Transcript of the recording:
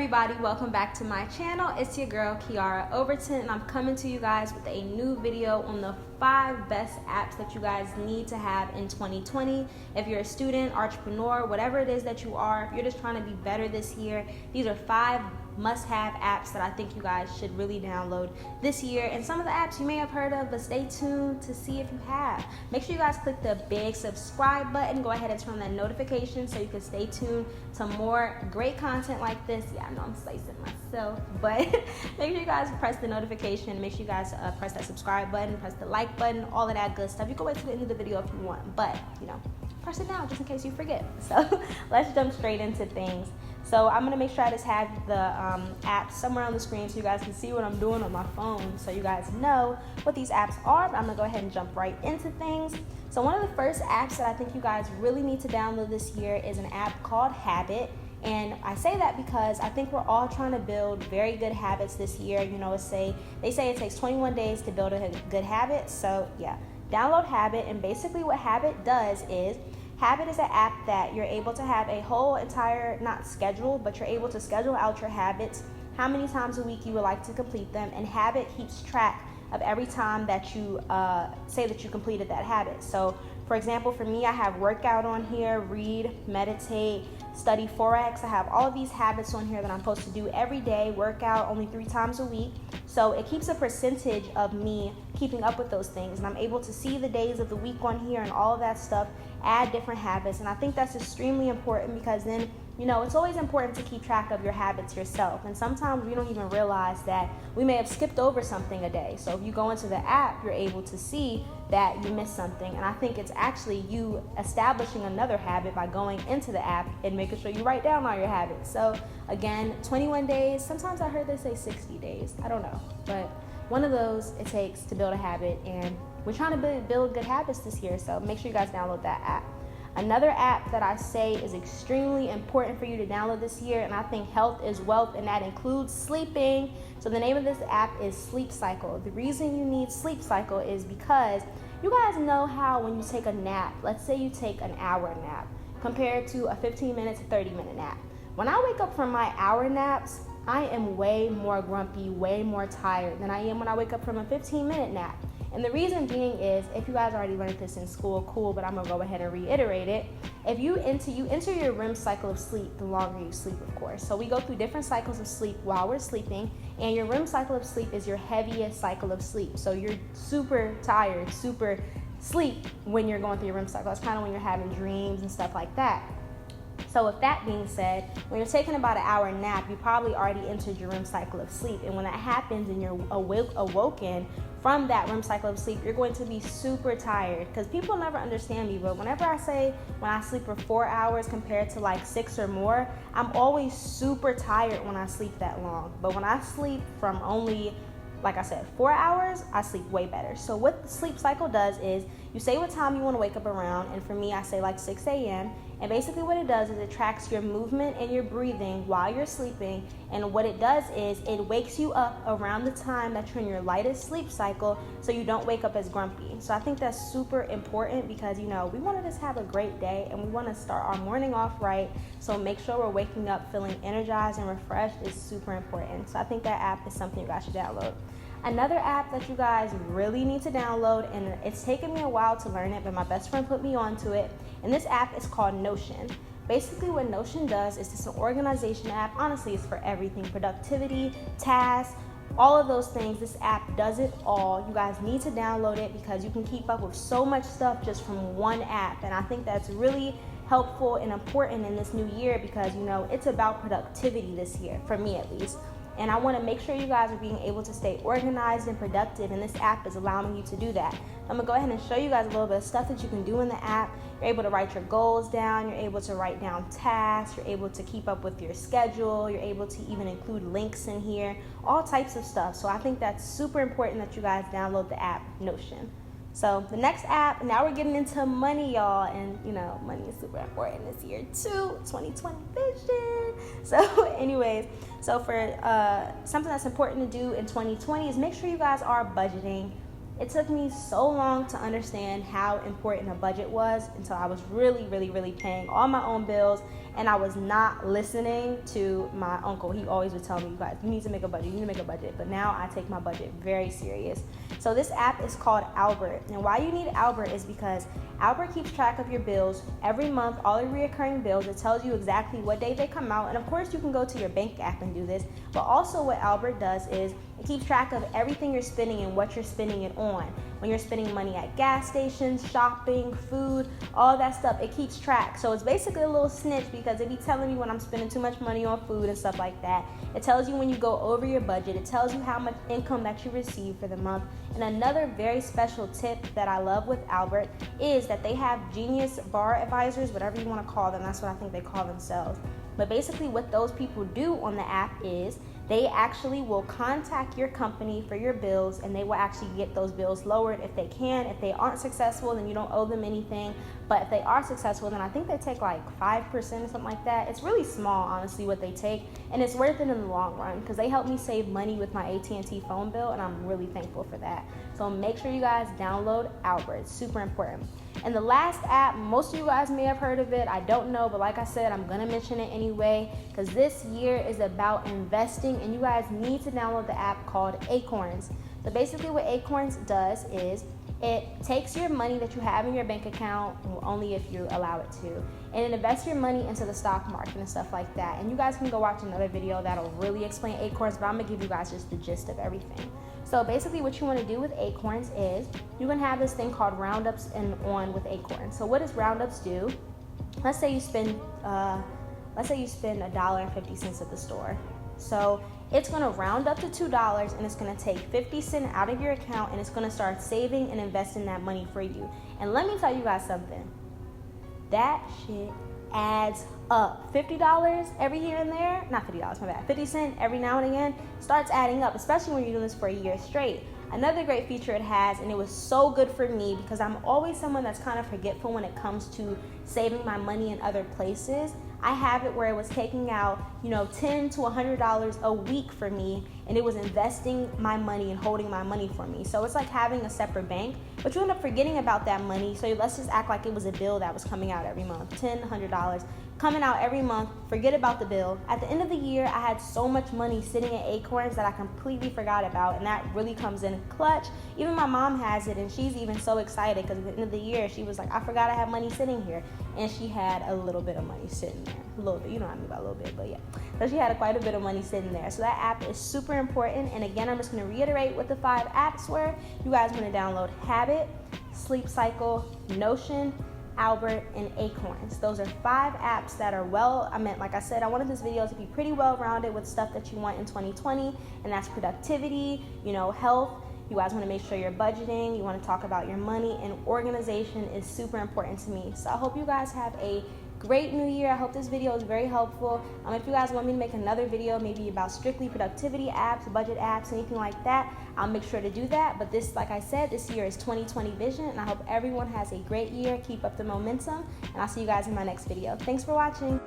everybody, welcome back to my channel. It's your girl Kiara Overton, and I'm coming to you guys with a new video on the 5 best apps that you guys need to have in 2020. If you're a student, entrepreneur, whatever it is that you are, if you're just trying to be better this year, these are 5 must-have apps that I think you guys should really download this year. And some of the apps you may have heard of, but stay tuned to see if you have. Make sure you guys click the big subscribe button. Go ahead and turn on that notification so you can stay tuned to more great content like this. Yeah, I know I'm slicing myself, but make sure you guys press the notification. Make sure you guys press that subscribe button, press the like button, all of that good stuff. You can wait to the end of the video if you want, but press it down just in case you forget. So let's jump straight into things. So I'm gonna make sure I just have the apps somewhere on the screen so you guys can see what I'm doing on my phone, so you guys know what these apps are. But I'm gonna go ahead and jump right into things. So one of the first apps that I think you guys really need to download this year is an app called Habit. And I say that because I think we're all trying to build very good habits this year. They say it takes 21 days to build a good habit. So yeah, download Habit. And basically what Habit does is, Habit is an app that you're able to have a whole entire, not schedule, but you're able to schedule out your habits, how many times a week you would like to complete them, and Habit keeps track of every time that you say that you completed that habit. So for example, for me, I have workout on here, read, meditate, study Forex. I have all of these habits on here that I'm supposed to do every day, workout only 3 times a week. So it keeps a percentage of me keeping up with those things, and I'm able to see the days of the week on here and all of that stuff, add different habits. And I think that's extremely important because then, it's always important to keep track of your habits yourself. And sometimes we don't even realize that we may have skipped over something a day. So if you go into the app, you're able to see that you missed something. And I think it's actually you establishing another habit by going into the app and making sure you write down all your habits. So again, 21 days, sometimes I heard they say 60 days. I don't know, but one of those it takes to build a habit, and we're trying to build good habits this year. So make sure you guys download that app. Another app that I say is extremely important for you to download this year, and I think health is wealth, and that includes sleeping. So the name of this app is Sleep Cycle. The reason you need Sleep Cycle is because you guys know how when you take a nap, let's say you take an hour nap compared to a 15-minute to 30-minute nap. When I wake up from my hour naps, I am way more grumpy, way more tired than I am when I wake up from a 15-minute nap. And the reason being is, if you guys already learned this in school, cool, but I'm gonna go ahead and reiterate it. If you enter your REM cycle of sleep, the longer you sleep, of course. So we go through different cycles of sleep while we're sleeping, and your REM cycle of sleep is your heaviest cycle of sleep. So you're super tired, super sleep when you're going through your REM cycle. That's kind of when you're having dreams and stuff like that. So with that being said, when you're taking about an hour nap, you probably already entered your REM cycle of sleep. And when that happens and you're awoken from that REM cycle of sleep, you're going to be super tired. Because people never understand me, but whenever I say when I sleep for 4 hours compared to like 6 or more, I'm always super tired when I sleep that long. But when I sleep from only, like I said, 4 hours, I sleep way better. So what the Sleep Cycle does is, you say what time you want to wake up around, and for me, I say like 6 a.m. And basically what it does is it tracks your movement and your breathing while you're sleeping. And what it does is it wakes you up around the time that you're in your lightest sleep cycle, so you don't wake up as grumpy. So I think that's super important because, we want to just have a great day and we want to start our morning off right. So make sure we're waking up feeling energized and refreshed is super important. So I think that app is something you guys should download. Another app that you guys really need to download, and it's taken me a while to learn it, but my best friend put me onto it, and this app is called Notion. Basically what Notion does is it's an organization app. Honestly, it's for everything: productivity, tasks, all of those things. This app does it all. You guys need to download it because you can keep up with so much stuff just from one app, and I think that's really helpful and important in this new year because, it's about productivity this year, for me at least. And I want to make sure you guys are being able to stay organized and productive, and this app is allowing you to do that. I'm going to go ahead and show you guys a little bit of stuff that you can do in the app. You're able to write your goals down. You're able to write down tasks. You're able to keep up with your schedule. You're able to even include links in here, all types of stuff. So I think that's super important that you guys download the app Notion. So the next app, now we're getting into money, y'all. And, money is super important this year too, 2020 vision. So anyways, so for something that's important to do in 2020 is make sure you guys are budgeting. It took me so long to understand how important a budget was until I was really paying all my own bills, and I was not listening to my uncle. He always would tell me, you guys, you need to make a budget, you need to make a budget. But now I take my budget very serious. So this app is called Albert. And why you need Albert is because Albert keeps track of your bills every month, all your reoccurring bills. It tells you exactly what day they come out. And of course, you can go to your bank app and do this. But also what Albert does is it keeps track of everything you're spending and what you're spending it on. When you're spending money at gas stations, shopping, food, all that stuff, it keeps track. So it's basically a little snitch because it be telling me when I'm spending too much money on food and stuff like that. It tells you when you go over your budget. It tells you how much income that you receive for the month. And another very special tip that I love with Albert is that they have genius bar advisors, whatever you want to call them. That's what I think they call themselves. But basically what those people do on the app is they actually will contact your company for your bills, and they will actually get those bills lowered if they can. If they aren't successful, then you don't owe them anything. But if they are successful, then I think they take like 5% or something like that. It's really small, honestly, what they take, and it's worth it in the long run because they help me save money with my AT&T phone bill, and I'm really thankful for that. So make sure you guys download Albert. It's super important. And the last app, most of you guys may have heard of it. I don't know, but like I said, I'm going to mention it anyway because this year is about investing, and you guys need to download the app called Acorns. So basically what Acorns does is it takes your money that you have in your bank account, only if you allow it to, and it invests your money into the stock market and stuff like that. And you guys can go watch another video that'll really explain Acorns, but I'm going to give you guys just the gist of everything. So basically what you want to do with Acorns is you're going to have this thing called Roundups and On with Acorns. So what does Roundups do? Let's say you spend $1.50 at the store. So it's going to round up to $2, and it's going to take 50 cents out of your account, and it's going to start saving and investing that money for you. And let me tell you guys something. That shit adds up. $50 every here and there, not $50, my bad, 50 cents every now and again starts adding up, especially when you're doing this for a year straight. Another great feature it has, and it was so good for me because I'm always someone that's kind of forgetful when it comes to saving my money in other places. I have it where it was taking out, $10 to $100 a week for me, and it was investing my money and holding my money for me. So it's like having a separate bank, but you end up forgetting about that money. So let's just act like it was a bill that was coming out every month, $10, $100. Coming out every month, forget about the bill. At the end of the year, I had so much money sitting at Acorns that I completely forgot about, and that really comes in clutch. Even my mom has it, and she's even so excited because at the end of the year, she was like, I forgot I had money sitting here. And she had a little bit of money sitting there. A little bit, you know what I mean by a little bit, but yeah. So she had quite a bit of money sitting there. So that app is super important. And again, I'm just going to reiterate what the 5 apps were. You guys want to download Habit, Sleep Cycle, Notion, Albert, and Acorns. Those are 5 apps that are like I said, I wanted this video to be pretty well-rounded with stuff that you want in 2020, and that's productivity, health. You guys want to make sure you're budgeting. You want to talk about your money, and organization is super important to me. So I hope you guys have a great new year. I hope this video is very helpful. If you guys want me to make another video, maybe about strictly productivity apps, budget apps, anything like that, I'll make sure to do that. But this, like I said, this year is 2020 vision, and I hope everyone has a great year. Keep up the momentum, and I'll see you guys in my next video. Thanks for watching.